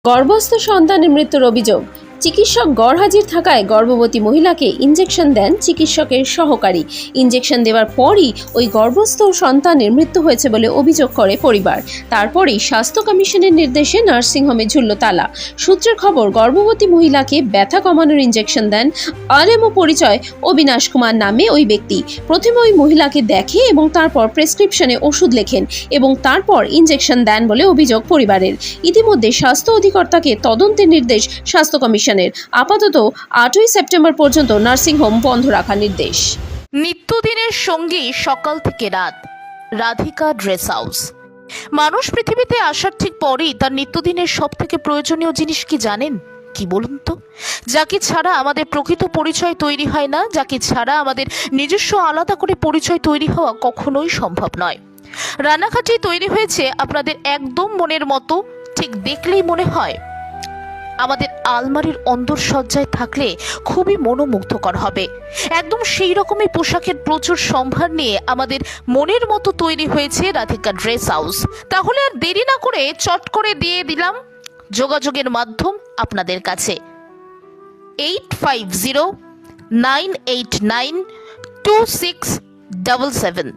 গর্ভস্থ সন্তানের মৃত্যুর অভিযোগ। চিকিৎসক গড়হাজির থাকায় গর্ভবতী মহিলাকে ইঞ্জেকশন দেন চিকিৎসকের সহকারী। ইঞ্জেকশন দেওয়ার পরই ওই গর্ভস্থ সন্তানের মৃত্যু হয়েছে বলে অভিযোগ করে পরিবার। তারপরেই স্বাস্থ্য কমিশনের নির্দেশে নার্সিংহোমে ঝুলল তালা। সূত্রের খবর, গর্ভবতী মহিলাকে ব্যথা কমানোর ইঞ্জেকশন দেন আরএমও পরিচয় অবিনাশ কুমার নামে ওই ব্যক্তি। প্রথমে ওই মহিলাকে দেখে এবং তারপর প্রেসক্রিপশনে ওষুধ লেখেন এবং তারপর ইঞ্জেকশন দেন বলে অভিযোগ পরিবারের। ইতিমধ্যে স্বাস্থ্য অধিকর্তাকে তদন্তের নির্দেশ স্বাস্থ্য কমিশনের। আপাতত 8ই সেপ্টেম্বর পর্যন্ত নার্সিংহোম বন্ধ রাখার নির্দেশ। নিত্যদিনের সঙ্গী সকাল থেকে রাত, রাধিকা ড্রেস হাউস। মানুষ পৃথিবীতে আসার ঠিক পরেই তার নিত্যদিনের সব থেকে প্রয়োজনীয় জিনিস কি জানেন? কি বলুন তো? যাকে ছাড়া আমাদের প্রকৃত পরিচয় তৈরি হয় না, যাকে ছাড়া আমাদের নিজস্ব আলাদা করে পরিচয় তৈরি হওয়া কখনোই সম্ভব নয়। রানাঘাটে তৈরি হয়েছে আপনাদের একদম মনের মতো। ঠিক দেখলেই মনে হয় আমাদের আলমারির অন্দরসজ্জায় থাকলে খুবই মনোমুগ্ধকর হবে। একদম সেই রকমই পোশাকের প্রচুর সম্ভার নিয়ে আমাদের মনের মতো তৈরি হয়েছে রাধিকা ড্রেস হাউস। তাহলে আর দেরি না করে চট করে দিয়ে দিলাম যোগাযোগের মাধ্যম আপনাদের কাছে 8509892677।